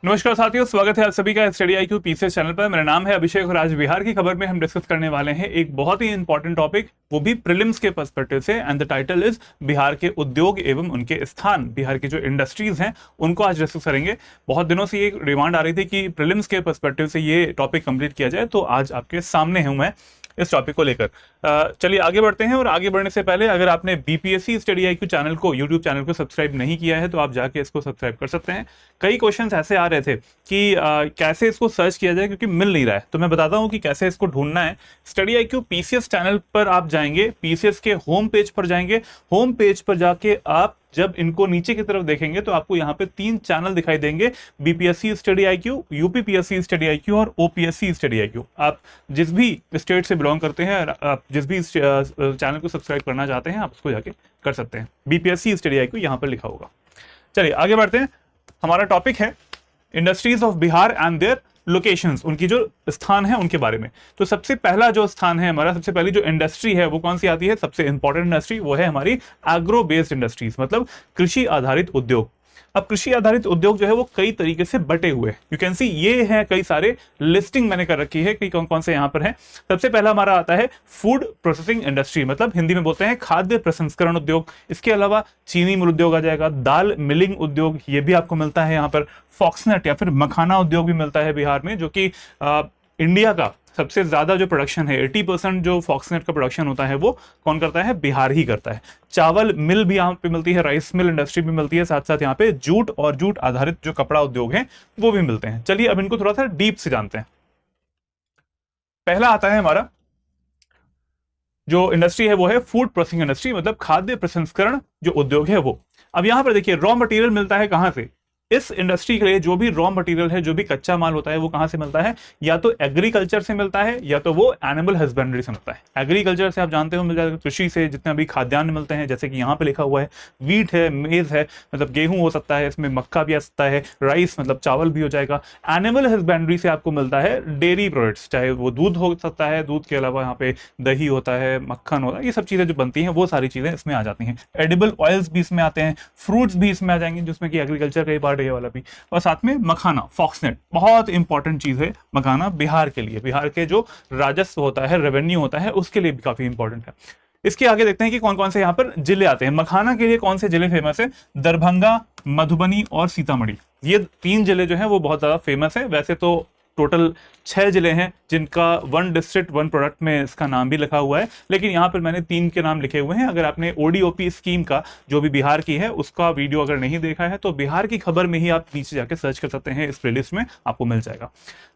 नमस्कार साथियों, स्वागत है आप सभी का स्टडी IQ पीसीएस चैनल पर। मेरा नाम है अभिषेक और आज बिहार की खबर में हम डिस्कस करने वाले हैं एक बहुत ही इंपॉर्टेंट टॉपिक, वो भी प्रीलिम्स के पर्सपेक्टिव से। And the title is Bihar के उद्योग एवं उनके स्थान, बिहार की जो इंडस्ट्रीज हैं उनको आज डिस्कस करेंगे। बहुत दिनों से ये डिमांड आ रही थी कि प्रीलिम्स के पर्सपेक्टिव से ये टॉपिक कंप्लीट किया जाए, तो आज आपके सामने हूं मैं इस टॉपिक को लेकर। चलिए आगे बढ़ते हैं। और आगे बढ़ने से पहले अगर आपने बीपीएससी स्टडी IQ चैनल को, यूट्यूब चैनल को सब्सक्राइब नहीं किया है तो आप जाके इसको सब्सक्राइब कर सकते हैं। कई क्वेश्चंस ऐसे आ रहे थे कि कैसे इसको सर्च किया जाए क्योंकि मिल नहीं रहा है, तो मैं बताता हूं कि कैसे इसको ढूंढना है। स्टडी IQ पीसीएस चैनल पर आप जाएंगे, पीसीएस के होम पेज पर जाएंगे। होम पेज पर जाके आप जब इनको नीचे की तरफ देखेंगे तो आपको यहाँ पे 3 चैनल दिखाई देंगे, BPSC study IQ, UPPSC study IQ और ओपीएससी स्टडी IQ। आप जिस भी स्टेट से बिलोंग करते हैं, आप जिस भी चैनल को सब्सक्राइब करना चाहते हैं, आप उसको जाके कर सकते हैं। बीपीएससी स्टडी IQ यहाँ पर लिखा होगा। चलिए आगे बढ़ते हैं। हमारा टॉपिक है industries of Bihar and their locations, उनकी जो स्थान है उनके बारे में। तो सबसे पहला जो स्थान है हमारा, सबसे पहली जो इंडस्ट्री है वो कौन सी आती है? सबसे इंपॉर्टेंट इंडस्ट्री वो है हमारी एग्रो बेस्ड इंडस्ट्रीज, मतलब कृषि आधारित उद्योग। अब कृषि आधारित उद्योग जो है वो कई तरीके से बटे हुए, यू कैन सी ये है कई सारे लिस्टिंग मैंने कर रखी है कि कौन कौन से यहाँ पर है। सबसे पहला हमारा आता है फूड प्रोसेसिंग इंडस्ट्री, मतलब हिंदी में बोलते हैं खाद्य प्रसंस्करण उद्योग। इसके अलावा चीनी मिल उद्योग आ जाएगा, दाल मिलिंग उद्योग ये भी आपको मिलता है यहाँ पर, फॉक्सनट या फिर मखाना उद्योग भी मिलता है बिहार में, जो कि इंडिया का सबसे ज्यादा जो प्रोडक्शन है, 80% जो फॉक्सनेट का प्रोडक्शन होता है वो कौन करता है? बिहार ही करता है। चावल मिल भी यहाँ पे मिलती है, राइस मिल इंडस्ट्री भी मिलती है, साथ साथ यहाँ पे जूट और जूट आधारित जो कपड़ा उद्योग है वो भी मिलते हैं। चलिए अब इनको थोड़ा सा डीप से जानते हैं। पहला आता है हमारा जो इंडस्ट्री है वो है फूड प्रोसेसिंग इंडस्ट्री, मतलब खाद्य प्रसंस्करण जो उद्योग है वो। अब यहां पर देखिए रॉ मटेरियल मिलता है कहां से? इस इंडस्ट्री के लिए जो भी रॉ मटेरियल है, जो भी कच्चा माल होता है वो कहां से मिलता है? या तो एग्रीकल्चर से मिलता है या तो वो एनिमल हस्बेंड्री से मिलता है। एग्रीकल्चर से आप जानते हो मिल जाएगा, कृषि से जितने भी खाद्यान्न मिलते हैं, जैसे कि यहाँ पे लिखा हुआ है वीट है, मेज है, मतलब गेहूं हो सकता है, इसमें मक्का भी आ सकता है, राइस मतलब चावल भी हो जाएगा। एनिमल हस्बेंड्री से आपको मिलता है डेयरी प्रोडक्ट्स, चाहे वो दूध हो सकता है, दूध के अलावा यहाँ पे दही होता है, मक्खन होता है, ये सब चीजें जो बनती हैं वो सारी चीजें इसमें आ जाती हैं। एडिबल ऑयल्स भी इसमें आते हैं, फ्रूट्स भी इसमें आ जाएंगे, जिसमें कि एग्रीकल्चर का ही पार्ट है ये वाला भी। और साथ में मखाना, फॉक्सनेट, बहुत इंपॉर्टेंट चीज है मखाना बिहार के लिए। बिहार के जो राजस्व होता है, रेवेन्यू होता है, उसके लिए भी काफी इंपॉर्टेंट है। इसके आगे देखते हैं कि कौन कौन से यहाँ पर जिले आते हैं। मखाना के लिए कौन से जिले फेमस है? दरभंगा, मधुबनी और सीतामढ़ी, ये 3 जिले जो हैं वो बहुत ज्यादा फेमस है। वैसे तो टोटल 6 जिले हैं जिनका 1 डिस्ट्रिक्ट 1 प्रोडक्ट में इसका नाम भी लिखा हुआ है, लेकिन यहाँ पर मैंने 3 के नाम लिखे हुए हैं। अगर आपने ODOP स्कीम का जो भी बिहार की है उसका वीडियो अगर नहीं देखा है तो बिहार की खबर में ही आप नीचे जाके सर्च कर सकते हैं, इस प्लेलिस्ट में आपको मिल जाएगा।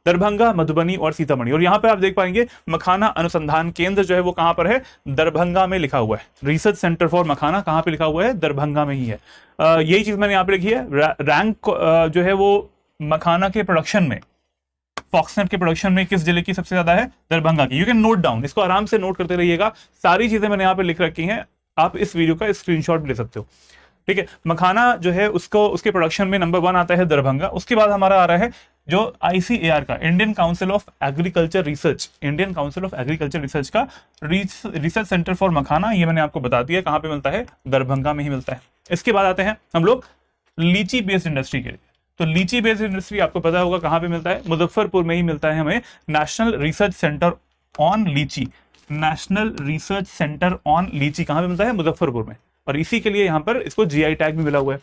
दरभंगा, मधुबनी और सीतामढ़ी। और यहाँ पर आप देख पाएंगे मखाना अनुसंधान केंद्र जो है वो कहाँ पर है? दरभंगा में लिखा हुआ है। रिसर्च सेंटर फॉर मखाना कहाँ पे लिखा हुआ है? दरभंगा में ही है। यही चीज मैंने यहाँ पे लिखी है। रैंक जो है वो मखाना के प्रोडक्शन में, फॉक्सनेट के प्रोडक्शन में किस जिले की सबसे ज्यादा है? दरभंगा की। यू कैन नोट डाउन, इसको आराम से नोट करते रहिएगा, सारी चीजें मैंने यहाँ पे लिख रखी हैं, आप इस वीडियो का स्क्रीनशॉट भी ले सकते हो। ठीक है, मखाना जो है उसको, उसके प्रोडक्शन में नंबर 1 आता है दरभंगा। उसके बाद हमारा आ रहा है जो ICAR का, Indian council of agriculture research, Indian council of agriculture research का रिसर्च सेंटर फॉर मखाना, ये मैंने आपको बता दिया कहाँ पे मिलता है, दरभंगा में ही मिलता है। इसके बाद आते हैं हम लोग लीची बेस्ड इंडस्ट्री के लिए। तो लीची बेस्ड इंडस्ट्री आपको पता होगा कहाँ पे मिलता है, मुजफ्फरपुर में ही मिलता है हमें नेशनल रिसर्च सेंटर ऑन लीची। नेशनल रिसर्च सेंटर ऑन लीची कहाँ पे मिलता है? मुजफ्फरपुर में। और इसी के लिए यहाँ पर इसको GI टैग भी मिला हुआ है।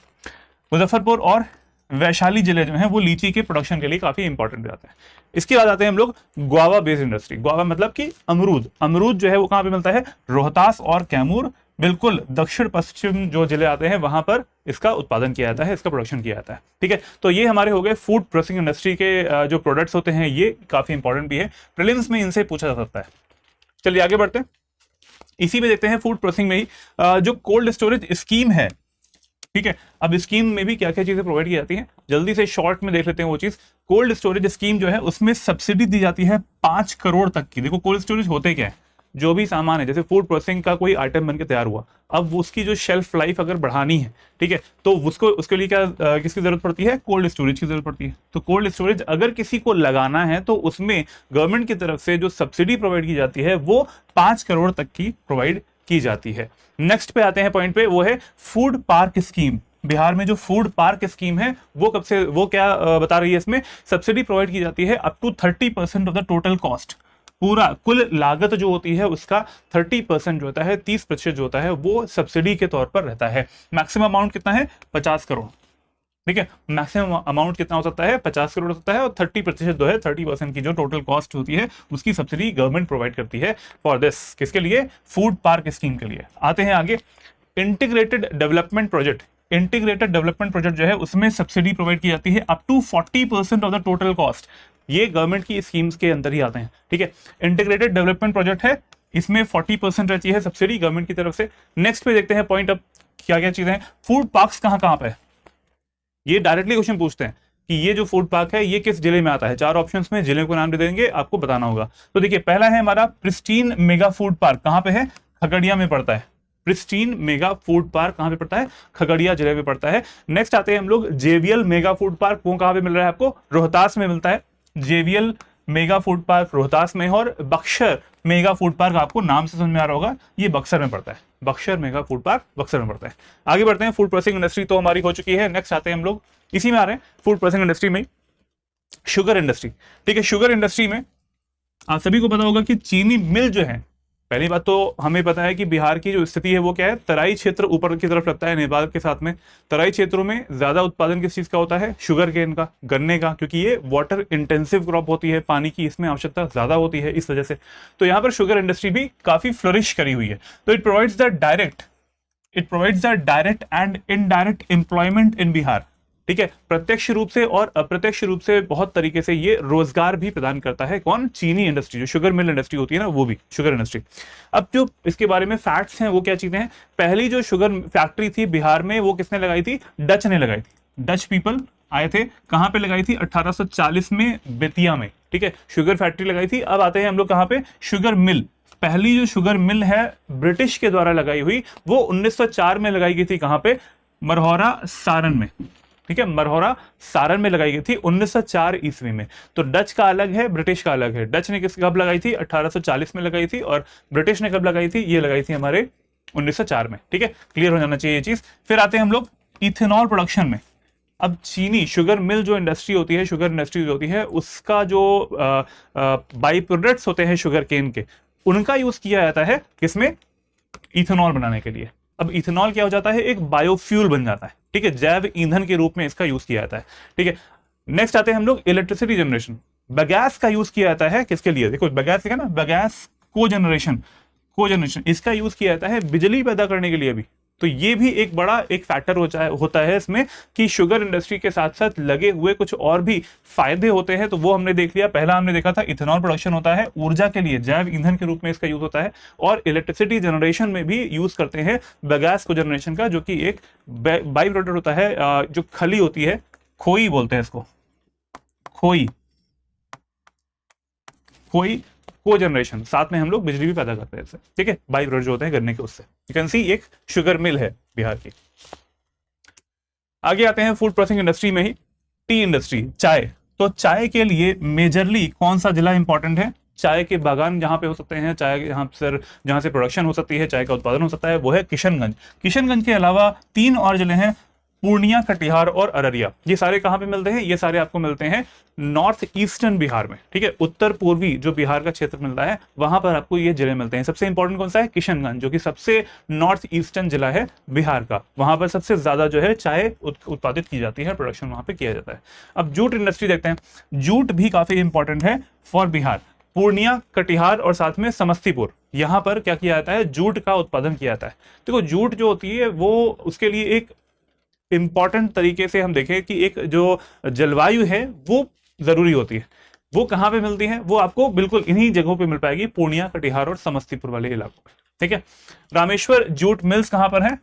मुजफ्फरपुर और वैशाली जिले जो हैं वो लीची के प्रोडक्शन के लिए काफी इंपॉर्टेंट जाते हैं। इसके बाद आते हैं हम लोग गुआवा बेस्ड इंडस्ट्री। गुआवा मतलब कि अमरूद। अमरूद जो है वो कहाँ पे मिलता है? रोहतास और कैमूर, बिल्कुल दक्षिण पश्चिम जो जिले आते हैं वहां पर इसका उत्पादन किया जाता है, इसका प्रोडक्शन किया जाता है। ठीक है, तो ये हमारे हो गए फूड प्रोसेसिंग इंडस्ट्री के जो प्रोडक्ट्स होते हैं, ये काफी इंपॉर्टेंट भी है, प्रीलिम्स में इनसे पूछा जा सकता है। चलिए आगे बढ़ते हैं। इसी में देखते हैं फूड प्रोसेसिंग में ही जो कोल्ड स्टोरेज स्कीम है। ठीक है, अब स्कीम में भी क्या क्या चीजें प्रोवाइड की जाती हैं, जल्दी से शॉर्ट में देख लेते हैं वो चीज। कोल्ड स्टोरेज स्कीम जो है उसमें सब्सिडी दी जाती है 5 करोड़ तक की। देखो कोल्ड स्टोरेज होते क्या है, जो भी सामान है, जैसे फूड प्रोसेसिंग का कोई आइटम बनकर तैयार हुआ, अब उसकी जो शेल्फ लाइफ अगर बढ़ानी है, ठीक है, तो उसको, उसके लिए क्या किसकी जरूरत पड़ती है? कोल्ड स्टोरेज की जरूरत पड़ती है। तो कोल्ड स्टोरेज अगर किसी को लगाना है तो उसमें गवर्नमेंट की तरफ से जो सब्सिडी प्रोवाइड की जाती है वो 5 करोड़ तक की प्रोवाइड की जाती है। नेक्स्ट पे आते हैं पॉइंट पे, वो है फूड पार्क स्कीम। बिहार में जो फूड पार्क स्कीम है वो कब से, वो क्या बता रही है, इसमें सब्सिडी प्रोवाइड की जाती है up to 30% of the total cost. पूरा कुल लागत जो होती है उसका 30% जो होता है, 30% जो होता है वो सब्सिडी के तौर पर रहता है। मैक्सिमम अमाउंट कितना है, 50 करोड़। ठीक है, मैक्सिमम अमाउंट कितना हो सकता है, 50 करोड़ हो सकता है, और 30% जो है, 30% की जो टोटल कॉस्ट होती है उसकी सब्सिडी गवर्नमेंट प्रोवाइड करती है फॉर दिस, किसके लिए, फूड पार्क स्कीम के लिए। आते हैं आगे, integrated development project. Integrated development project जो है उसमें सब्सिडी प्रोवाइड की जाती है up to 40% of the total cost. ये गवर्नमेंट की स्कीम्स के अंदर ही आते हैं। ठीक है, इंटीग्रेटेड डेवलपमेंट प्रोजेक्ट है, इसमें 40% रहती है सब्सिडी गवर्नमेंट की तरफ से। नेक्स्ट पे देखते हैं पॉइंट, अब क्या क्या चीजें हैं। फूड पार्क्स कहां कहां पे है, ये डायरेक्टली क्वेश्चन पूछते हैं कि ये जो फूड पार्क है ये किस जिले में आता है। 4 ऑप्शंस में जिले को नाम दे देंगे, आपको बताना होगा। तो देखिए, पहला है हमारा प्रिस्टीन मेगा फूड पार्क, कहां पे है, खगड़िया में पड़ता है। प्रिस्टीन मेगा फूड पार्क कहां पे पड़ता है, खगड़िया जिले में पड़ता है। नेक्स्ट आते हैं हम लोग जेवीएल मेगा फूड पार्क, वो कहां पे मिल रहा है आपको, रोहतास में मिलता है। JVL mega food park Rohtas में, और बक्सर मेगा फूड पार्क आपको नाम से समझ में आ रहा होगा, ये बक्सर में पड़ता है। Buxar mega food park Buxar में पड़ता है। आगे बढ़ते हैं, फूड प्रोसेसिंग इंडस्ट्री तो हमारी हो चुकी है। नेक्स्ट आते हैं हम लोग, इसी में आ रहे हैं फूड प्रोसेसिंग इंडस्ट्री में, शुगर इंडस्ट्री। ठीक है, शुगर इंडस्ट्री में आप सभी को पता होगा कि चीनी मिल जो है, पहली बात तो हमें पता है कि बिहार की जो स्थिति है वो क्या है, तराई क्षेत्र ऊपर की तरफ लगता है नेपाल के साथ में। तराई क्षेत्रों में ज्यादा उत्पादन किस चीज का होता है, शुगर केन का, गन्ने का, क्योंकि ये वाटर इंटेंसिव क्रॉप होती है, पानी की इसमें आवश्यकता ज्यादा होती है इस वजह से। तो यहाँ पर शुगर इंडस्ट्री भी काफी फ्लोरिश करी हुई है। तो it provides the direct and indirect employment in Bihar. ठीक है, प्रत्यक्ष रूप से और अप्रत्यक्ष रूप से बहुत तरीके से ये रोजगार भी प्रदान करता है। कौन, चीनी इंडस्ट्री, जो शुगर मिल इंडस्ट्री होती है ना, वो भी शुगर इंडस्ट्री। अब जो इसके बारे में फैक्ट्स हैं वो क्या चीजें हैं, पहली जो शुगर फैक्ट्री थी बिहार में वो किसने लगाई थी, डच ने लगाई थी। डच पीपल आए थे, कहां पे लगाई थी, 1840 में बेतिया में। ठीक है, शुगर फैक्ट्री लगाई थी। अब आते हैं हम लोग कहां पे, शुगर मिल। पहली जो शुगर मिल है ब्रिटिश के द्वारा लगाई हुई, वो 1904 में लगाई गई थी, कहां पे, मरहौरा सारण में। ठीक है, मरहौरा सारण में लगाई गई थी 1904 ईस्वी में। तो डच का अलग है, ब्रिटिश का अलग है। डच ने कब लगाई थी, 1840 में लगाई थी, और ब्रिटिश ने कब लगाई थी, ये लगाई थी हमारे 1904 में। ठीक है, क्लियर हो जाना चाहिए ये चीज। फिर आते हैं हम लोग इथेनॉल प्रोडक्शन में। अब चीनी शुगर मिल जो इंडस्ट्री होती है, शुगर इंडस्ट्री जो होती है, उसका जो बाई प्रोडक्ट्स होते हैं शुगर केन के, उनका यूज किया जाता है किसमें, इथेनॉल बनाने के लिए। अब इथेनॉल क्या हो जाता है, एक बायोफ्यूल बन जाता है। ठीक है, जैव ईंधन के रूप में इसका यूज किया जाता है। ठीक है, नेक्स्ट आते हैं हम लोग इलेक्ट्रिसिटी जनरेशन। बगैस का यूज किया जाता है किसके लिए, देखो बगैस है ना, बगैस कोजनरेशन, इसका यूज किया जाता है बिजली पैदा करने के लिए भी। तो ये भी एक बड़ा एक फैक्टर होता है इसमें कि शुगर इंडस्ट्री के साथ साथ लगे हुए कुछ और भी फायदे होते हैं। तो वो हमने देख लिया, पहला हमने देखा था इथेनॉल प्रोडक्शन होता है ऊर्जा के लिए, जैव ईंधन के रूप में इसका यूज होता है, और इलेक्ट्रिसिटी जनरेशन में भी यूज करते हैं बगैस को जनरेशन का, जो कि एक बाई प्रोडक्ट होता है, जो खली होती है, खोई बोलते हैं इसको, खोई को जनरेशन, साथ में हम लोग बिजली भी पैदा करते हैं इससे। ठीक है, बाई प्रोडक्ट जो होते हैं गन्ने के, उससे यू कैन सी एक शुगर मिल है बिहार की। आगे आते हैं फूड प्रोसेसिंग इंडस्ट्री में ही, टी इंडस्ट्री, चाय। तो चाय के लिए मेजरली कौन सा जिला इंपॉर्टेंट है, चाय के बागान जहां पे हो सकते हैं, चाय जहां से प्रोडक्शन हो सकती है, चाय का उत्पादन हो सकता है, वो है किशनगंज। किशनगंज के अलावा 3 और जिले हैं, पूर्णिया, कटिहार और अररिया। ये सारे कहां पे मिलते हैं, ये सारे आपको मिलते हैं नॉर्थ ईस्टर्न बिहार में। ठीक है, उत्तर पूर्वी जो बिहार का क्षेत्र मिलता है वहां पर आपको ये जिले मिलते हैं। सबसे इंपॉर्टेंट कौन सा है, किशनगंज, जो कि सबसे नॉर्थ ईस्टर्न जिला है बिहार का। वहां पर सबसे ज्यादा जो है चाय उत्पादित की जाती है, प्रोडक्शन वहां पे किया जाता है। अब जूट इंडस्ट्री देखते हैं, जूट भी काफी इंपॉर्टेंट है फॉर बिहार। पूर्णिया, कटिहार और साथ में समस्तीपुर, यहां पर क्या किया जाता है, जूट का उत्पादन किया जाता है। देखो जूट जो होती है वो उसके लिए एक इंपॉर्टेंट तरीके से हम देखें कि एक जो जलवायु है वो जरूरी होती है। वो कहां पे मिलती है, वो आपको बिल्कुल इन्हीं जगहों पे मिल पाएगी, पूर्णिया, कटिहार और समस्तीपुर वाले इलाकों में। ठीक है, रामेश्वर जूट मिल्स कहां पर है,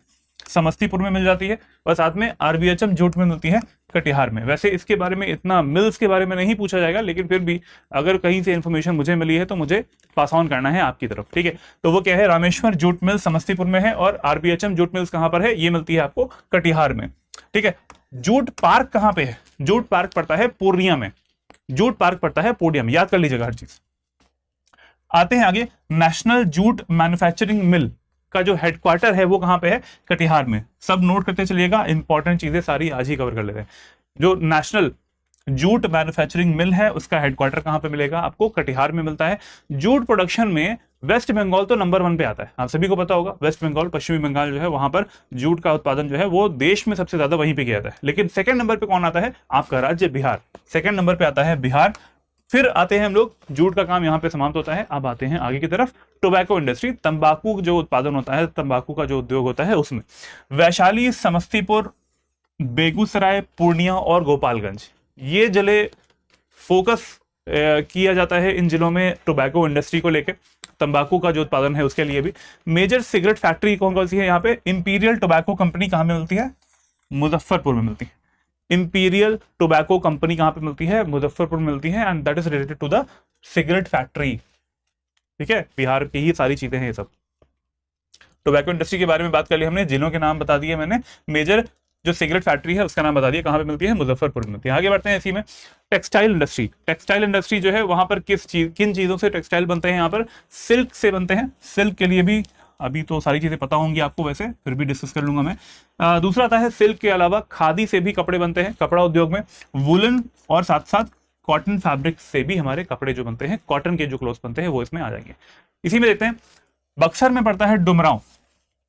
समस्तीपुर में मिल जाती है, और साथ में आरबीएचएम जूट मिल मिलती है कटिहार में। वैसे इसके बारे में इतना मिल्स के बारे में नहीं पूछा जाएगा, लेकिन फिर भी अगर कहीं से इंफॉर्मेशन मुझे मिली है तो मुझे पास ऑन करना है आपकी तरफ। ठीक है, तो वो क्या है, रामेश्वर जूट मिल समस्तीपुर में है, और आरबीएचएम जूट मिल्स कहां पर है, ये मिलती है आपको कटिहार में। ठीक है, जूट पार्क कहां पे है, जूट पार्क पड़ता है पूर्णिया में, जूट पार्क पड़ता है पूर्णिया में, याद कर लीजिएगा हर चीज। आते हैं आगे, नेशनल जूट मैन्युफैक्चरिंग मिल। का जो हेडक्वार्टर है वो कहाँ पे है, कटिहार में। सब नोट करते चलिएगा, इंपॉर्टेंट चीजें सारी आज ही कवर कर लेते हैं। जो नेशनल जूट मैन्युफैक्चरिंग मिल है उसका हेडक्वार्टर कहां पे मिलेगा आपको, कटिहार में मिलता है। जूट प्रोडक्शन में वेस्ट बंगाल तो नंबर 1 पे आता है, आप सभी को पता होगा। वेस्ट बंगाल, पश्चिमी बंगाल जो है वहां पर जूट का उत्पादन जो है वो देश में सबसे ज्यादा वहीं पे किया जाता है। लेकिन सेकंड नंबर पे कौन आता है, आपका राज्य बिहार, सेकंड नंबर पे आता है बिहार। फिर आते हैं हम लोग, जूट का काम यहाँ पे समाप्त होता है, अब आते हैं आगे की तरफ, टोबैको इंडस्ट्री, तंबाकू जो उत्पादन होता है, तंबाकू का जो उद्योग होता है उसमें वैशाली, समस्तीपुर, बेगूसराय, पूर्णिया और गोपालगंज, ये जिले फोकस किया जाता है इन जिलों में टोबैको इंडस्ट्री को लेकर, तंबाकू का जो उत्पादन है उसके लिए भी। मेजर सिगरेट फैक्ट्री कौन कौन सी है यहाँ पे, इंपीरियल टोबैको कंपनी कहाँ में मिलती है, मुजफ्फरपुर में मिलती है। इंपीरियल टोबैको कंपनी कहाँ पे मिलती है, मुजफ्फरपुर में मिलती है, and that is related to the cigarette factory. ठीक है, बिहार की ही सारी चीजें हैं ये सब। टोबैको इंडस्ट्री के बारे में बात कर ली हमने, जिलों के नाम बता दिए मैंने, मेजर जो सिगरेट फैक्ट्री है उसका नाम बता दिया, कहां पे मिलती है, मुजफ्फरपुर में मिलती है। आगे बढ़ते हैं इसी में, टेक्सटाइल इंडस्ट्री। टेक्सटाइल इंडस्ट्री जो है वहां पर किन चीजों से टेक्सटाइल बनते हैं, यहाँ पर सिल्क से बनते हैं। सिल्क के लिए भी अभी तो सारी चीजें पता होंगी आपको, वैसे फिर भी डिस्कस कर लूंगा मैं। दूसरा आता है सिल्क के अलावा खादी से भी कपड़े बनते हैं, कपड़ा उद्योग में वुलन और साथ साथ कॉटन फैब्रिक से भी हमारे कपड़े जो बनते हैं, कॉटन के जो क्लोथ्स बनते हैं वो इसमें आ जाएंगे। इसी में देखते हैं, बक्सर में पड़ता है डुमरांव।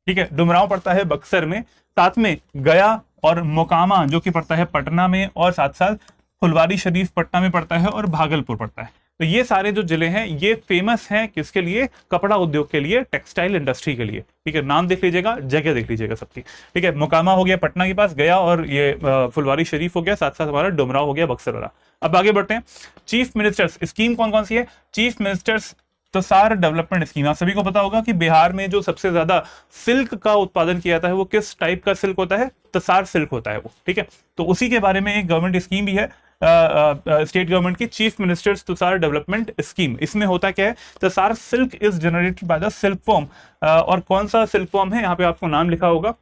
ठीक है, डुमरांव पड़ता है बक्सर में, साथ में गया और मोकामा जो कि पड़ता है पटना में, और साथ साथ फुलवारी शरीफ पटना में पड़ता है, और भागलपुर पड़ता है। तो ये सारे जो जिले हैं ये फेमस हैं किसके लिए, कपड़ा उद्योग के लिए, टेक्सटाइल इंडस्ट्री के लिए। ठीक है, नाम देख लीजिएगा, जगह देख लीजिएगा सबकी। ठीक है, मोकामा हो गया पटना के पास, गया और ये फुलवारी शरीफ हो गया, साथ साथ हमारा डुमरांव हो गया बक्सर वाला। अब आगे बढ़ते हैं, चीफ मिनिस्टर्स स्कीम कौन कौन सी है, chief ministers tasar development scheme. आप सभी को पता होगा कि बिहार में जो सबसे ज्यादा सिल्क का उत्पादन किया जाता है वो किस टाइप का सिल्क होता है, तसार सिल्क होता है वो। ठीक है, तो उसी के बारे में एक गवर्नमेंट स्कीम भी है, स्टेट गवर्नमेंट की, chief ministers Tushar development scheme. इसमें होता क्या है, tasar silk is generated by the silk form, और कौन सा सिल्क फॉर्म है, यहाँ पे आपको नाम लिखा होगा,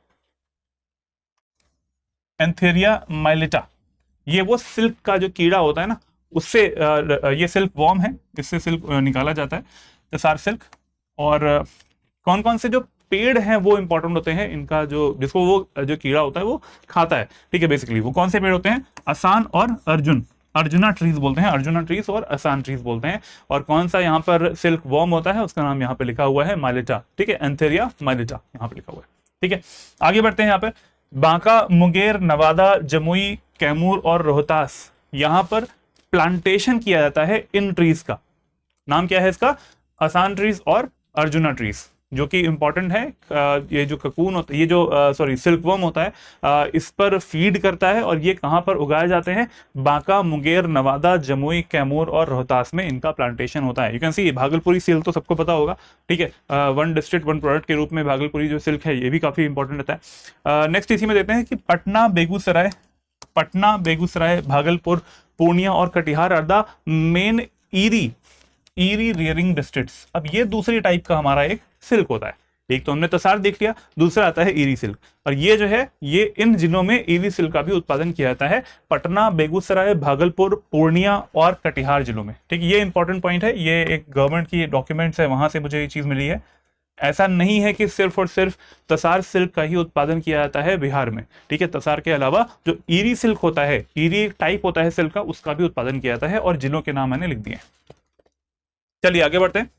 एंथेरिया माइलिटा। ये वो सिल्क का जो कीड़ा होता है ना, उससे ये सिल्क वॉर्म है, इससे सिल्क निकाला जाता है, तसार सिल्क। और कौन कौन से जो पेड़ हैं वो इंपॉर्टेंट होते हैं, इनका जो जिसको वो जो कीड़ा होता है वो खाता है। ठीक है, बेसिकली वो कौन से पेड़ होते हैं, असान और अर्जुन, अर्जुना ट्रीज बोलते हैं, अर्जुना ट्रीज और असान ट्रीज बोलते हैं। और कौन सा यहाँ पर सिल्क वॉर्म होता है उसका नाम यहाँ पे लिखा हुआ है माइलिटा। ठीक है, एंथेरिया माइलिटा यहाँ पे लिखा हुआ है। ठीक है, आगे बढ़ते हैं, यहाँ पे बांका, मुंगेर, नवादा, जमुई, कैमूर और रोहतास, यहाँ पर प्लांटेशन किया जाता है इन ट्रीज का। नाम क्या है इसका, असान ट्रीज और अर्जुना ट्रीज, जो कि इंपॉर्टेंट है। ये जो ककून होता है, ये जो सिल्क वर्म होता है, इस पर फीड करता है। और ये कहाँ पर उगाए जाते हैं, बांका, मुंगेर, नवादा, जमुई, कैमूर और रोहतास में इनका प्लांटेशन होता है। You can C Bhagalpuri silk तो सबको पता होगा। ठीक है, वन डिस्ट्रिक्ट वन प्रोडक्ट के रूप में भागलपुरी जो सिल्क है ये भी काफी इंपॉर्टेंट रहता है। नेक्स्ट इसी में देते हैं कि पटना, बेगूसराय, भागलपुर, पूर्णिया और Katihar are the main eri rearing districts. अब ये दूसरी टाइप का हमारा एक सिल्क होता है, एक तो हमने तसार देख लिया, दूसरा आता है ईरी सिल्क। और ये जो है ये इन जिलों में ईरी सिल्क का भी उत्पादन किया जाता है, पटना, बेगूसराय, भागलपुर, पूर्णिया और कटिहार जिलों में। ठीक, ये इंपॉर्टेंट पॉइंट है, ये एक गवर्नमेंट की डॉक्यूमेंट्स है, वहां से मुझे ये चीज मिली है। ऐसा नहीं है कि सिर्फ और सिर्फ तसार सिल्क का ही उत्पादन किया जाता है बिहार में। ठीक है, तसार के अलावा जो ईरी सिल्क होता है, ईरी टाइप होता है सिल्क का, उसका भी उत्पादन किया जाता है, और जिलों के नाम मैंने लिख दिए। चलिए आगे बढ़ते हैं,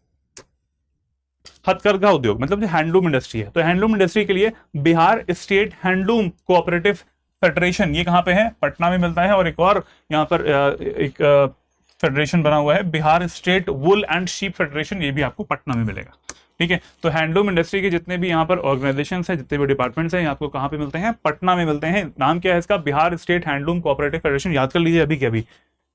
हथकरघा उद्योग मतलब जो हैंडलूम इंडस्ट्री है। तो हैंडलूम इंडस्ट्री के लिए Bihar state handloom cooperative federation, ये कहां पे है, पटना में मिलता है। और एक और यहाँ पर एक फेडरेशन बना हुआ है, Bihar state wool and sheep federation, ये भी आपको पटना में मिलेगा। ठीक है, तो हैंडलूम इंडस्ट्री के जितने भी यहाँ पर ऑर्गेनाइजेशंस हैं, जितने भी डिपार्टमेंट्स हैं, आपको कहाँ पे मिलते हैं, पटना में मिलते हैं। नाम क्या है इसका, Bihar state handloom cooperative federation, याद कर लीजिए अभी के अभी,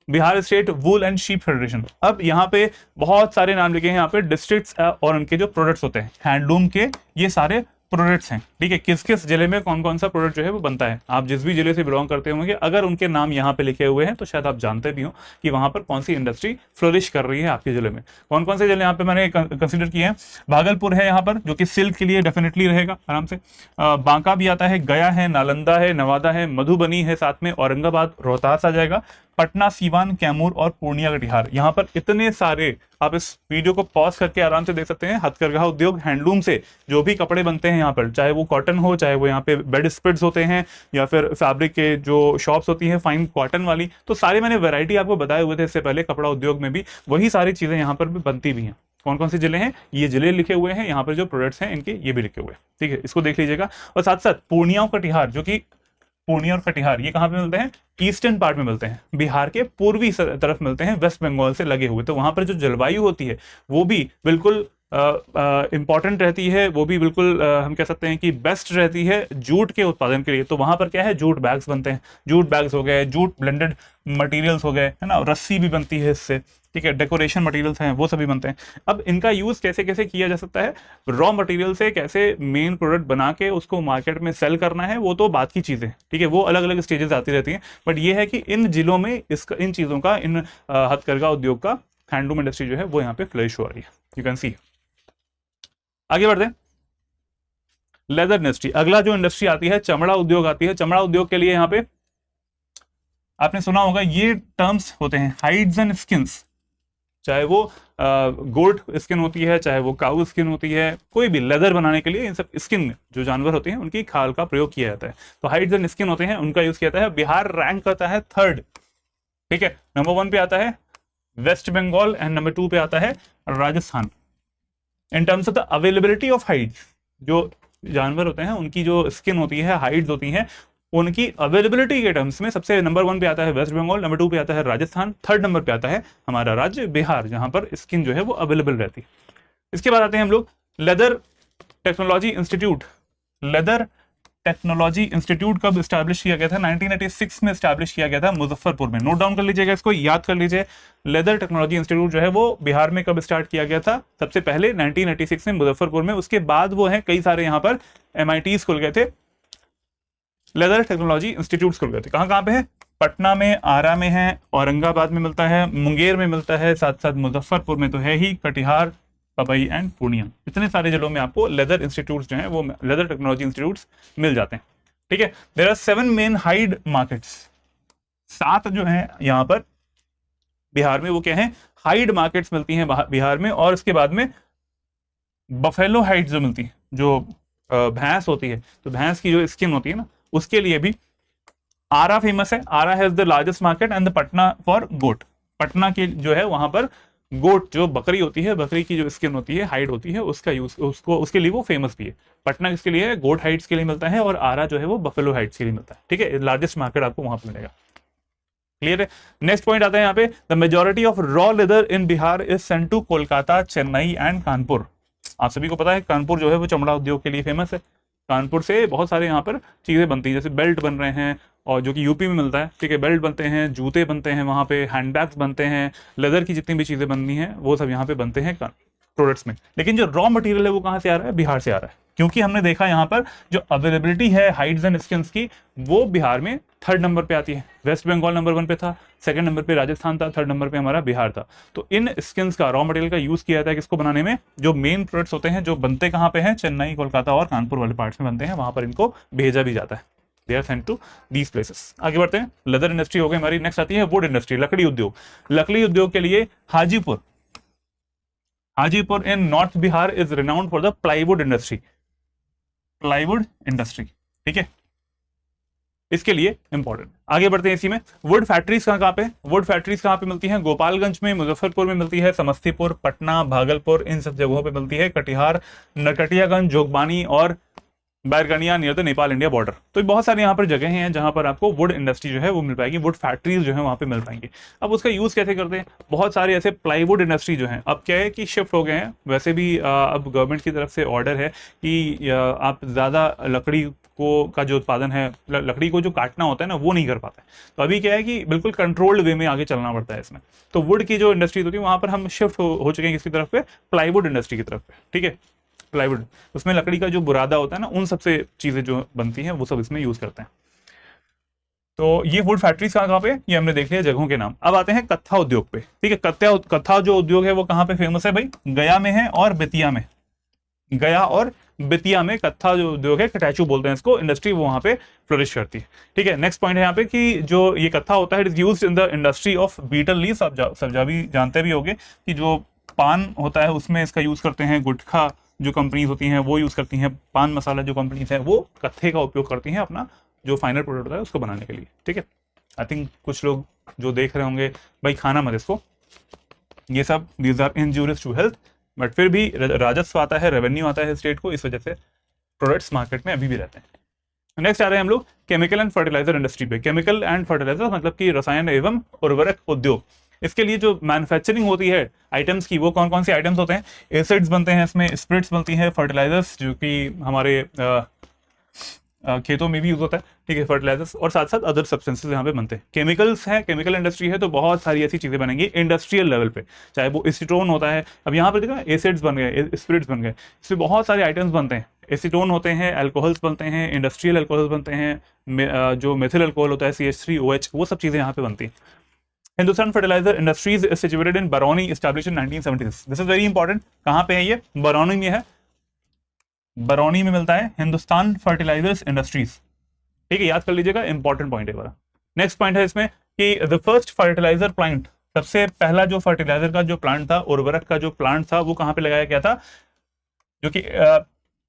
Bihar state wool and sheep federation. अब यहाँ पे बहुत सारे नाम लिखे हैं, यहाँ पे डिस्ट्रिक्ट्स और उनके जो प्रोडक्ट्स होते हैं हैंडलूम के, ये सारे प्रोडक्ट्स हैं। ठीक है, किस किस जिले में कौन कौन सा प्रोडक्ट जो है वो बनता है, आप जिस भी जिले से बिलोंग करते होंगे, अगर उनके नाम यहाँ पे लिखे हुए हैं तो शायद आप जानते भी हो कि वहां पर कौन सी इंडस्ट्री फ्लोरिश कर रही है आपके जिले में। कौन कौन से जिले यहाँ पे मैंने कंसिडर किए हैं, भागलपुर है यहाँ पर, जो कि सिल्क के लिए डेफिनेटली रहेगा आराम से। बांका भी आता है, गया है, नालंदा है, नवादा है, मधुबनी है, साथ में औरंगाबाद, रोहतास आ जाएगा, पटना, सीवान, कैमूर और पूर्णिया, कटिहार। यहाँ पर इतने सारे, आप इस वीडियो को पॉज करके आराम से देख सकते हैं, हथकरघा उद्योग, हैंडलूम से जो भी कपड़े बनते हैं यहाँ पर, चाहे वो कॉटन हो, चाहे वो यहाँ पे बेड स्प्रेड्स होते हैं, या फिर फैब्रिक के जो शॉप्स होती हैं फाइन कॉटन वाली, तो सारे मैंने वैरायटी आपको बताए हुए थे इससे पहले कपड़ा उद्योग में भी, वही सारी चीजें यहाँ पर भी बनती भी हैं। कौन कौन से जिले हैं, ये जिले लिखे हुए हैं, यहाँ पर जो प्रोडक्ट्स हैं इनके ये भी लिखे हुए हैं, ठीक है, इसको देख लीजिएगा। और साथ साथ पूर्णिया और कटिहार, जो कि पूर्णिया और कटिहार ये कहाँ पे मिलते हैं, ईस्टर्न पार्ट में मिलते हैं, बिहार के पूर्वी तरफ मिलते हैं, वेस्ट बंगाल से लगे हुए। तो वहां पर जो जलवायु होती है वो भी बिल्कुल इंपॉर्टेंट रहती है, वो भी बिल्कुल हम कह सकते हैं कि बेस्ट रहती है जूट के उत्पादन के लिए। तो वहां पर क्या है, जूट बैग्स बनते हैं, जूट बैग्स हो गए, जूट ब्लेंडेड मटेरियल्स हो गए, है ना, रस्सी भी बनती है इससे, ठीक है, डेकोरेशन मटेरियल्स हैं वो सभी बनते हैं। अब इनका यूज कैसे कैसे किया जा सकता है, रॉ मटेरियल से कैसे मेन प्रोडक्ट बना के उसको मार्केट में सेल करना है, वो तो बात की चीजें, ठीक है, वो अलग अलग स्टेजेस आती रहती हैं। बट ये है कि इन जिलों में इसका, इन चीजों का, इन हथकरघा उद्योग का, हैंडलूम इंडस्ट्री जो है वो यहाँ पे फ्लरिश हो रही है, यू कैन सी। आगे बढ़ते हैं, लेदर इंडस्ट्री। अगला जो इंडस्ट्री आती है चमड़ा उद्योग आती है। चमड़ा उद्योग के लिए यहाँ पे आपने सुना होगा ये टर्म्स होते हैं, हाइड्स एंड स्किन्स, चाहे वो गोट स्किन होती है, चाहे वो काऊ स्किन होती है, कोई भी लेदर बनाने के लिए इन सब स्किन जो जानवर होते हैं उनकी खाल का प्रयोग किया जाता है। तो हाइड्स एंड स्किन होते हैं, उनका यूज किया जाता है। बिहार रैंक करता है 3rd, ठीक है, नंबर 1 पे आता है वेस्ट बंगाल एंड नंबर 2 पे आता है Rajasthan. In terms of the availability of hides, जो जानवर होते हैं उनकी जो स्किन होती है, हाइड्स होती हैं, उनकी अवेलेबिलिटी के टर्म्स में सबसे नंबर 1 पे आता है वेस्ट बंगाल, नंबर 2 पे आता है राजस्थान, 3rd नंबर पे आता है हमारा राज्य बिहार, जहां पर स्किन जो है वो अवेलेबल रहती है। इसके बाद आते हैं हम लोग leather technology institute. Leather technology institute कब स्टैब्लिश किया गया था, 1986 में स्टैब्लिश किया गया था मुजफ्फरपुर में। नोट डाउन कर लीजिएगा, इसको याद कर लीजिए। लेदर टेक्नोलॉजी इंस्टीट्यूट जो है वो बिहार में कब स्टार्ट किया गया था, सबसे पहले 1986 में मुजफ्फरपुर में। उसके बाद वो है कई सारे यहाँ पर MITs खुल गए थे, लेदर टेक्नोलॉजी इंस्टीट्यूट खुल गए थे। कहाँ कहाँ पे है, पटना में, आरा में है, औरंगाबाद में मिलता है, मुंगेर में मिलता है, साथ साथ मुजफ्फरपुर में तो है ही, कटिहार, पबई एंड पूर्णिया, इतने सारे जिलों में आपको लेदर इंस्टीट्यूट्स जो हैं वो लेदर टेक्नोलॉजी इंस्टीट्यूट्स मिल जाते हैं, ठीक है। There are 7 main hide markets, 7 जो हैं यहाँ पर बिहार में, वो क्या है, हाइड मार्केट्स मिलती हैं बिहार में। और इसके बाद में बफेलो हाइड जो मिलती है, जो भैंस होती है, तो भैंस की जो स्किन होती है ना, उसके लिए भी आरा फेमस है। Ara has the largest market and the Patna for goat. Patna के जो है वहां पर गोट जो बकरी होती है, बकरी की जो स्किन होती है, हाइड होती है, उसका यूज, उसको, उसके लिए वो फेमस भी है। पटना किसके लिए है, गोट हाइड्स के लिए मिलता है, और आरा जो है वो बफेलो हाइड्स के लिए मिलता है, ठीक है। लार्जेस्ट मार्केट आपको वहां पर मिलेगा, क्लियर है। नेक्स्ट पॉइंट आता है यहाँ पे, the majority of raw leather in Bihar is sent to Kolkata, Chennai and Kanpur. आप सभी को पता है कानपुर जो है वो चमड़ा उद्योग के लिए फेमस है। कानपुर से बहुत सारे यहाँ पर चीज़ें बनती हैं, जैसे बेल्ट बन रहे हैं, और जो कि यूपी में मिलता है, ठीक है, बेल्ट बनते हैं, जूते बनते हैं वहाँ पे, हैंडबैग्स बनते हैं, लेदर की जितनी भी चीज़ें बननी हैं वो सब यहाँ पे बनते हैं प्रोडक्ट्स में। लेकिन जो रॉ मटेरियल है वो कहाँ से आ रहा है, बिहार से आ रहा है, क्योंकि हमने देखा यहाँ पर जो अवेलेबिलिटी है हाइड्स एंड स्किन्स की, वो बिहार में 3rd नंबर पे आती है। वेस्ट बंगाल नंबर 1 पे था, 2nd नंबर पे राजस्थान था, 3rd नंबर पे हमारा बिहार था। तो इन स्किन्स का, रॉ मटेरियल का यूज किया जाता है किसको बनाने में, जो मेन प्रोडक्ट्स होते हैं, जो बनते कहाँ पे हैं, चेन्नई, कोलकाता और कानपुर वाले पार्ट्स में बनते हैं, वहां पर इनको भेजा भी जाता है। They are sent to these places. आगे बढ़ते हैं, लेदर इंडस्ट्री हो गई हमारी। नेक्स्ट आती है वुड इंडस्ट्री, लकड़ी उद्योग। लकड़ी उद्योग के लिए Hajipur, Hajipur in north Bihar is renowned for the plywood industry, plywood industry, ठीक है, इसके लिए इंपॉर्टेंट। आगे बढ़ते हैं इसी में, वुड फैक्ट्रीज कहाँ पे, वुड फैक्ट्रीज कहाँ पे मिलती हैं, गोपालगंज में, मुजफ्फरपुर में मिलती है, समस्तीपुर, पटना, भागलपुर, इन सब जगहों पे मिलती है, कटिहार, नरकटियागंज, जोगबानी और Bairgania near the Nepal India border. तो बहुत सारे यहाँ पर जगह हैं जहाँ पर आपको वुड इंडस्ट्री जो है वो मिल पाएगी, वुड फैक्ट्रीज जो है वहाँ पे मिल पाएंगी। अब उसका यूज कैसे करते हैं, बहुत सारे ऐसे प्लाईवुड इंडस्ट्री जो है अब क्या है कि शिफ्ट हो गए हैं। वैसे भी अब गवर्नमेंट की तरफ से ऑर्डर है कि आप ज़्यादा लकड़ी को का जो उत्पादन है, लकड़ी को जो काटना होता है ना, वो नहीं कर पाता है। तो अभी क्या है कि बिल्कुल कंट्रोल्ड वे में आगे चलना पड़ता है इसमें। तो वुड की जो इंडस्ट्री होती है वहाँ पर हम शिफ्ट हो चुके हैं किसकी तरफ पे, प्लाईवुड इंडस्ट्री की तरफ पे, ठीक है। प्लाईवुड, उसमें लकड़ी का जो बुरादा होता है ना, उन सबसे चीजें जो बनती हैं वो सब इसमें यूज करते हैं। तो ये वुड फैक्ट्रीज कहाँ पे, ये हमने देख लिया जगहों के नाम। अब आते हैं कत्था उद्योग पे, ठीक है। कत्था जो उद्योग है वो कहाँ पे फेमस है भाई, गया में है और बेतिया में, गया और बेतिया में कत्था जो उद्योग है, कटैचू बोलते हैं इसको, इंडस्ट्री वो वहाँ पे फ्लोरिश करती है। ठीक है, नेक्स्ट पॉइंट है यहाँ पे कि जो ये कत्था होता है, it is used in the industry of betel leaves. आप सब भी जानते भी होंगे कि जो पान होता है उसमें इसका यूज करते हैं, गुटखा जो कंपनीज होती हैं वो यूज करती हैं, पान मसाला जो कंपनीज हैं वो कत्थे का उपयोग करती हैं अपना जो फाइनल प्रोडक्ट होता है उसको बनाने के लिए। ठीक है, आई थिंक कुछ लोग जो देख रहे होंगे भाई खाना मत इसको, ये सब these are injurious to health, but फिर भी राजस्व आता है, रेवेन्यू आता है स्टेट को, इस वजह से प्रोडक्ट्स मार्केट में अभी भी रहते हैं। नेक्स्ट आ रहे हैं हम लोग केमिकल एंड फर्टिलाइजर इंडस्ट्री पे। केमिकल एंड फर्टिलाइजर मतलब कि रसायन एवं उर्वरक उद्योग। इसके लिए जो मैन्युफैक्चरिंग होती है आइटम्स की, वो कौन कौन सी आइटम्स होते हैं? एसिड्स बनते हैं इसमें, स्प्रिट्स बनती हैं, फर्टिलाइजर्स जो कि हमारे खेतों में भी यूज होता है। ठीक है, फर्टिलाइजर्स, और साथ साथ अदर सब्सटेंसेस यहाँ पे बनते हैं। केमिकल्स है, केमिकल इंडस्ट्री है, तो बहुत सारी ऐसी चीजें बनेंगी इंडस्ट्रियल लेवल पे, चाहे वो एसीटोन होता है। अब यहाँ पर देखो एसिड्स बन गए, स्पिरिट्स बन गए, इसमें बहुत सारे आइटम्स बनते हैं। एसीटोन होते हैं, अल्कोहल्स बनते हैं, इंडस्ट्रियल अल्कोहल्स बनते हैं, जो मेथिल अल्कोहल होता है CH3OH, वो सब चीजें यहाँ पे बनती हैं। Hindustan fertiliser industries is situated in Barauni, established in 1976। This is very important. कहाँ पे है ये? बरौनी में है, बरौनी में मिलता है हिंदुस्तान फर्टिलाइजर्स इंडस्ट्रीज। ठीक है, याद कर लीजिएगा, इंपॉर्टेंट पॉइंट है बड़ा। नेक्स्ट पॉइंट है इसमें कि द फर्स्ट फर्टिलाइजर प्लांट, सबसे पहला जो फर्टिलाइजर का जो प्लांट था, उर्वरक का जो प्लांट था, वो कहाँ पे लगाया गया था? जो कि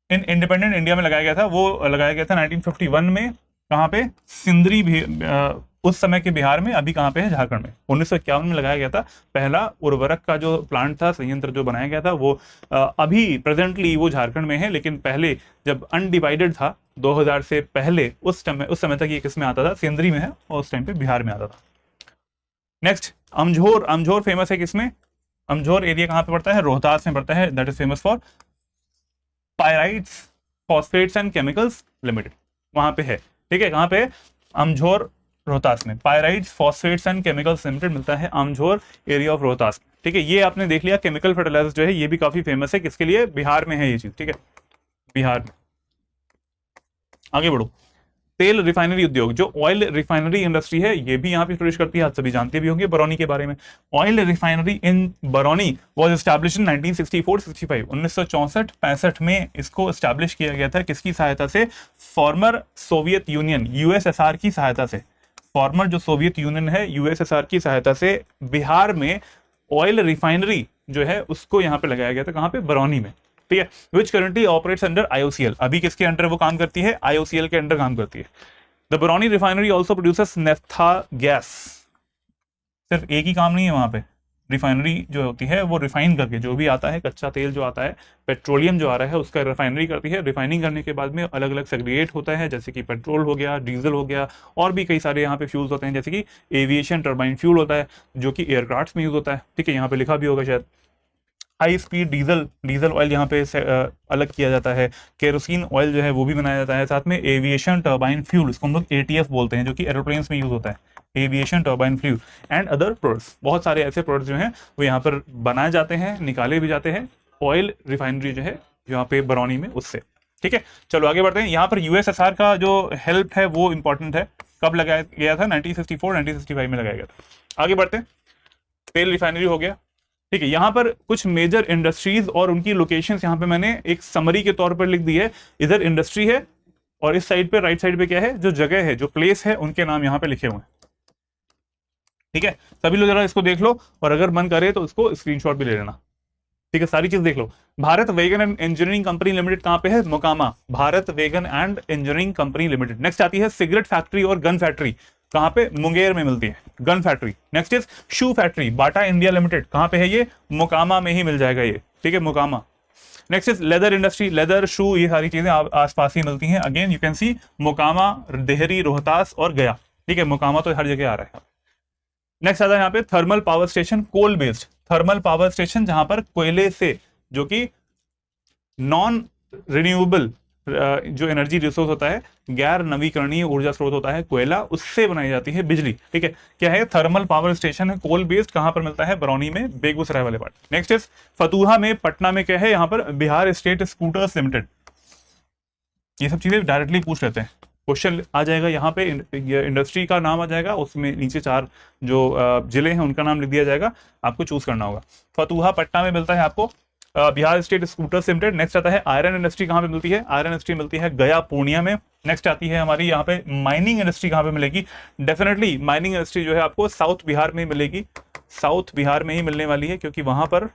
इन इंडिपेंडेंट इंडिया में लगाया गया था, वो लगाया गया था 1951 में। कहाँ पे? सिंदरी भी, उस समय के बिहार में, अभी कहाँ पे है? झारखंड में। 1951 में लगाया गया था पहला उर्वरक का जो प्लांट था, संयंत्र जो बनाया गया था, वो अभी प्रेजेंटली वो झारखंड में है, लेकिन पहले जब अनडिवाइडेड था 2000 से पहले, उस समय तक ये किस में आता था? सेंद्री में है, और उस टाइम पे बिहार में आता था। नेक्स्ट अमझोर। अमझोर फेमस है किसमें? अमझोर एरिया कहाँ पे पड़ता है? रोहतास में पड़ता है। That is famous for pyrites phosphates and chemicals limited, वहां पे है। ठीक है, कहाँ पे? अमझोर, रोहतास में। Pyrites phosphates and chemicals limited मिलता है अमझोर एरिया ऑफ रोहतास। ठीक है, ये आपने देख लिया। केमिकल फर्टिलाइजर जो है ये भी काफी फेमस है, किसके लिए? बिहार में है ये चीज। ठीक है, बिहार में। आगे बढ़ो। तेल रिफाइनरी उद्योग, जो ऑयल रिफाइनरी इंडस्ट्री है, ये भी यहाँ पे प्रवेश करती है। आप सभी जानते भी होंगे बरौनी के बारे में। Oil refinery in Barauni was established in 1964-65, 1964-65 में इसको एस्टैब्लिश किया गया था। किसकी सहायता से? फॉर्मर सोवियत यूनियन, USSR की सहायता से। फॉर्मर जो सोवियत यूनियन है, USSR की सहायता से बिहार में ऑयल रिफाइनरी जो है उसको यहाँ पे लगाया गया था। कहाँ पे? बरौनी में। ठीक है, विच करंटली ऑपरेट्स अंडर IOCL। अभी किसके अंडर वो काम करती है? IOCL के अंडर काम करती है। The Barauni refinery also produces naphtha gas. सिर्फ एक ही काम नहीं है वहां पे, रिफाइनरी जो होती है वो रिफाइन करके जो भी आता है, कच्चा तेल जो आता है, पेट्रोलियम जो आ रहा है, उसका रिफाइनरी करती है। रिफाइनिंग करने के बाद में अलग अलग सेग्रीगेट होता है, जैसे कि पेट्रोल हो गया, डीजल हो गया, और भी कई सारे यहाँ पे फ्यूल्स होते हैं, जैसे कि एविएशन टर्बाइन फ्यूल होता है जो कि एयरक्राफ्ट में यूज होता है। ठीक है, यहाँ पे लिखा भी होगा शायद। हाई स्पीड डीजल ऑयल यहाँ पे अलग किया जाता है। केरोसिन ऑयल जो है वो भी बनाया जाता है। साथ में एविएशन टर्बाइन फ्यूल, इसको हम लोग ATF बोलते हैं, जो कि एरोप्लेन्स में यूज होता है। Aviation turbine fuel and other products, बहुत सारे ऐसे प्रोडक्ट्स जो हैं वो यहाँ पर बनाए जाते हैं, निकाले भी जाते हैं। ऑयल रिफाइनरी जो है यहाँ पे बरौनी में, उससे। ठीक है, चलो आगे बढ़ते हैं। यहाँ पर USSR का जो हेल्प है वो इंपॉर्टेंट है। कब लगाया गया था? 1964-1965 में लगाया गया था। आगे बढ़ते हैं। तेल रिफाइनरी हो गया। ठीक है, यहाँ पर कुछ मेजर इंडस्ट्रीज और उनकी लोकेशंस यहाँ पे मैंने एक समरी के तौर पर लिख दी है। इधर इंडस्ट्री है और इस साइड पे, राइट साइड पे क्या है? जो जगह है, जो प्लेस है, उनके नाम यहाँ पे लिखे हुए हैं। ठीक है, सभी लोग जरा इसको देख लो, और अगर मन करे तो इसको स्क्रीनशॉट भी ले लेना। ठीक है, सारी चीज देख लो। Bharat wagon and engineering company limited कहाँ पे है? Mokama. Bharat wagon and engineering company limited. Next आती है सिगरेट फैक्ट्री और गन फैक्ट्री। कहाँ पे? मुंगेर में मिलती है gun factory. Next is shoe factory, Bata India limited. कहाँ पे है ये? मोकामा में ही मिल जाएगा ये। ठीक है, Mokama. Next is leather industry, leather, shoe, ये सारी चीजें आसपास ही मिलती हैं। Again you can see Mokama, Dehri, Rohtas और गया। ठीक है, मोकामा तो हर जगह आ रहा है। नेक्स्ट आता है यहाँ पे thermal power station, coal based thermal power station, जहां पर कोयले से, जो कि नॉन रिन्यूएबल जो एनर्जी रिसोर्स होता है, गैर नवीकरणीय ऊर्जा स्रोत होता है कोयला, उससे बनाई जाती है बिजली। ठीक है, क्या है? थर्मल पावर स्टेशन है, कोल बेस्ड। कहां पर मिलता है? बरौनी में, बेगूसराय वाले पार्ट। नेक्स्ट इज फतुहा में, पटना में क्या है? यहाँ पर बिहार स्टेट स्कूटर्स लिमिटेड। ये सब चीजें डायरेक्टली पूछ लेते हैं, क्वेश्चन आ जाएगा यहाँ पे। इंडस्ट्री का नाम आ जाएगा, उसमें नीचे 4 जो जिले हैं उनका नाम लिख दिया जाएगा, आपको चूज करना होगा। फतुहा पटना में मिलता है आपको। Bihar state scooters limited. Next आता है आयरन इंडस्ट्री, कहाँ पे मिलती है? आयरन इंडस्ट्री मिलती है गया पूर्णिया में। नेक्स्ट आती है हमारी यहाँ पे माइनिंग इंडस्ट्री, कहाँ पे मिलेगी? डेफिनेटली माइनिंग इंडस्ट्री जो है आपको साउथ बिहार में मिलेगी, साउथ बिहार में ही मिलने वाली है, क्योंकि वहां पर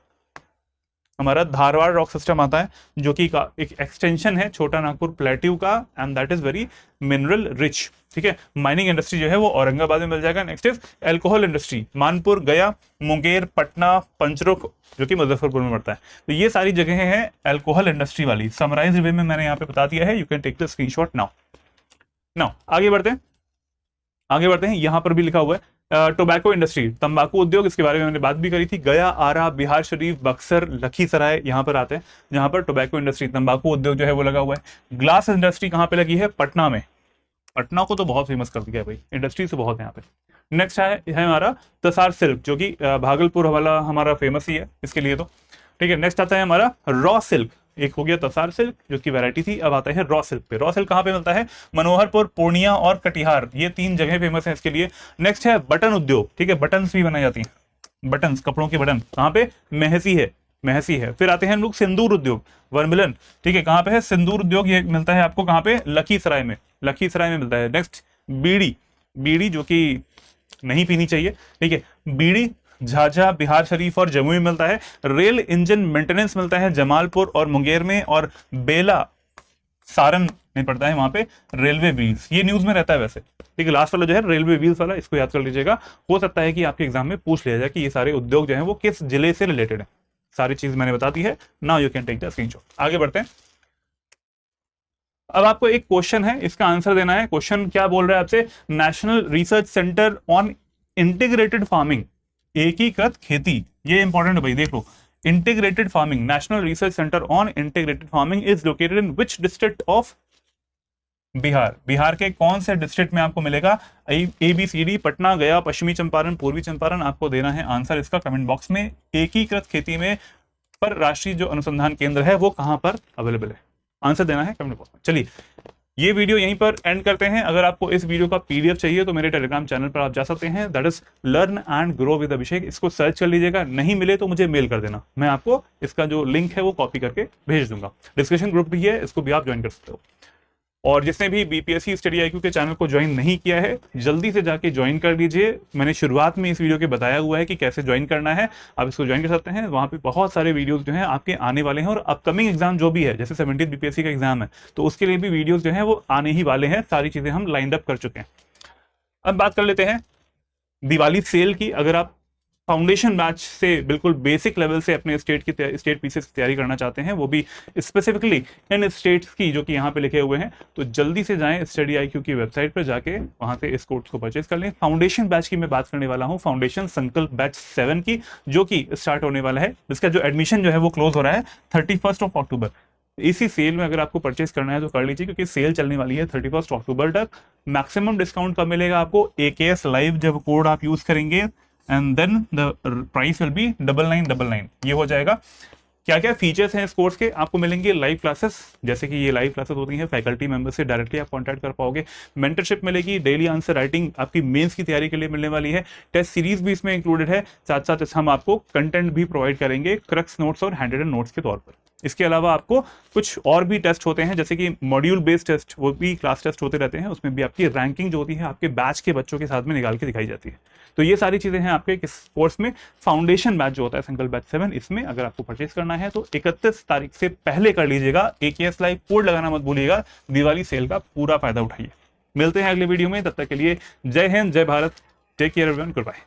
हमारा धारवाड़ रॉक सिस्टम आता है जो कि एक एक्सटेंशन है छोटा नागपुर प्लेट्यू का, and that is very mineral rich. ठीक है, माइनिंग इंडस्ट्री जो है वो औरंगाबाद में मिल जाएगा। Next is alcohol industry, Manpur, गया, मुंगेर, पटना, पंचरुख जो कि मुजफ्फरपुर में पड़ता है। तो ये सारी जगहें हैं एल्कोहल इंडस्ट्री वाली। समराइज वे में मैंने यहाँ पे बता दिया है, you can take the screenshot now. आगे बढ़ते हैं, यहां पर भी लिखा हुआ है टोबैको इंडस्ट्री, तंबाकू उद्योग, इसके बारे में मैंने बात भी करी थी। गया, आरा, बिहार शरीफ, बक्सर, लखीसराय यहां पर आते हैं जहां पर टोबैको इंडस्ट्री, तंबाकू उद्योग जो है वो लगा हुआ है। ग्लास इंडस्ट्री कहां पे लगी है? पटना में। पटना को तो बहुत फेमस कर दिया भाई, इंडस्ट्री से बहुत है यहाँ पे। नेक्स्ट है हमारा तसार सिल्क, जो कि भागलपुर वाला हमारा फेमस ही है इसके लिए तो। ठीक है, नेक्स्ट आता है हमारा रॉ सिल्क। एक हो गया तसार सिल्क जो की वैरायटी थी, अब आता है रॉ सिल्क पे। रॉ सिल्क कहाँ पे मिलता है? मनोहरपुर, पूर्णिया और कटिहार, ये 3 जगह फेमस है इसके लिए। नेक्स्ट है बटन उद्योग। ठीक है, बटन्स भी बनाई जाती हैं, बटन्स, कपड़ों के बटन, कहाँ पे? महसी है। फिर आते हैं लोग सिंदूर उद्योग, वर्मिलन। ठीक है, कहाँ पे है? सिंदूर उद्योग, ये मिलता है आपको कहाँ पे? लखीसराय में मिलता है। नेक्स्ट बीड़ी जो कि नहीं पीनी चाहिए। ठीक है, बीड़ी झाझा, बिहार शरीफ और जमुई में मिलता है। रेल इंजन मेंटेनेंस मिलता है जमालपुर और मुंगेर में, और बेला सारन में पड़ता है वहां पे रेलवे व्हील्स। ये न्यूज में रहता है वैसे। ठीक है, लास्ट वाला जो है रेलवे व्हील्स वाला, इसको याद कर लीजिएगा। हो सकता है कि आपके एग्जाम में पूछ लिया जाए कि ये सारे उद्योग जो है वो किस जिले से रिलेटेड है। सारी चीज मैंने बता दी है। Now you can take the screenshot. आगे बढ़ते हैं। अब आपको एक क्वेश्चन है, इसका आंसर देना है। क्वेश्चन क्या बोल रहा है आपसे? National research centre on integrated farming, एकीकृत खेती। ये इंपॉर्टेंट है भाई, देख लो। Integrated farming, national research centre on integrated farming is located in which district of Bihar? Bihar के कौन से डिस्ट्रिक्ट में आपको मिलेगा? ABCD, पटना, गया, पश्चिमी चंपारण, पूर्वी चंपारण। आपको देना है आंसर इसका कमेंट बॉक्स में। एकीकृत खेती में पर राष्ट्रीय जो अनुसंधान केंद्र है वो कहां पर अवेलेबल है? आंसर देना है कमेंट बॉक्स में। चलिए, ये वीडियो यहीं पर एंड करते हैं। अगर आपको इस वीडियो का PDF चाहिए तो मेरे टेलीग्राम चैनल पर आप जा सकते हैं, that is learn and grow with Abhishek. इसको सर्च कर लीजिएगा, नहीं मिले तो मुझे मेल कर देना, मैं आपको इसका जो लिंक है वो कॉपी करके भेज दूंगा। डिस्कशन ग्रुप भी है, इसको भी आप ज्वाइन कर सकते हो। और जिसने भी BPSC स्टडी IQ के चैनल को ज्वाइन नहीं किया है, जल्दी से जाके ज्वाइन कर लीजिए। मैंने शुरुआत में इस वीडियो के बताया हुआ है कि कैसे ज्वाइन करना है, आप इसको ज्वाइन कर सकते हैं। वहाँ पे बहुत सारे वीडियोस जो हैं आपके आने वाले हैं, और अपकमिंग एग्जाम जो भी है, जैसे 17th BPSC का एग्जाम है, तो उसके लिए भी वीडियोस जो हैं वो आने ही वाले हैं। सारी चीज़ें हम लाइंड अप कर चुके हैं। अब बात कर लेते हैं दिवाली सेल की। अगर आप फाउंडेशन बैच से बिल्कुल बेसिक लेवल से अपने स्टेट पीसेस की तैयारी करना चाहते हैं, वो भी स्पेसिफिकली इन स्टेट्स की जो कि यहाँ पे लिखे हुए हैं, तो जल्दी से जाएं स्टडी IQ की वेबसाइट पर जाके वहां से इस कोर्स को परचेज कर लें। फाउंडेशन बैच की मैं बात करने वाला हूँ, फाउंडेशन संकल्प बैच 7 की, जो कि स्टार्ट होने वाला है। इसका जो एडमिशन जो है वो क्लोज हो रहा है 31 अक्टूबर। इसी सेल में अगर आपको परचेज करना है तो कर लीजिए, क्योंकि सेल चलने वाली है 31 अक्टूबर तक। मैक्सिमम डिस्काउंट कब मिलेगा आपको? AKS लाइव जब कोड आप यूज करेंगे, and then the price will be 9999। ये हो जाएगा। क्या क्या फीचर्स हैं इस कोर्स के? आपको मिलेंगे लाइव क्लासेस, जैसे कि ये लाइव क्लासेस होती हैं, फैकल्टी मेंबर से डायरेक्टली आप कांटेक्ट कर पाओगे। मेंटरशिप मिलेगी, डेली आंसर राइटिंग आपकी मेंस की तैयारी के लिए मिलने वाली है। टेस्ट सीरीज भी इसमें इंक्लूडेड है। साथ साथ हम आपको कंटेंट भी प्रोवाइड करेंगे, क्रक्स नोट्स और हैंड रिटन नोट्स के तौर पर। इसके अलावा आपको कुछ और भी टेस्ट होते हैं, जैसे कि मॉड्यूल बेस्ड टेस्ट, वो भी क्लास टेस्ट होते रहते हैं। उसमें भी आपकी रैंकिंग जो होती है आपके बैच के बच्चों के साथ में निकाल के दिखाई जाती है। तो ये सारी चीजें हैं आपके किस कोर्स में। फाउंडेशन बैच जो होता है संकल्प बैच 7, इसमें अगर आपको परचेज करना है तो 31 तारीख से पहले कर लीजिएगा। AKS लाइव कोड लगाना मत भूलिएगा। दिवाली सेल का पूरा फायदा उठाइए। मिलते हैं अगले वीडियो में, तब तक के लिए जय हिंद, जय Bharat, take care everyone, good bye.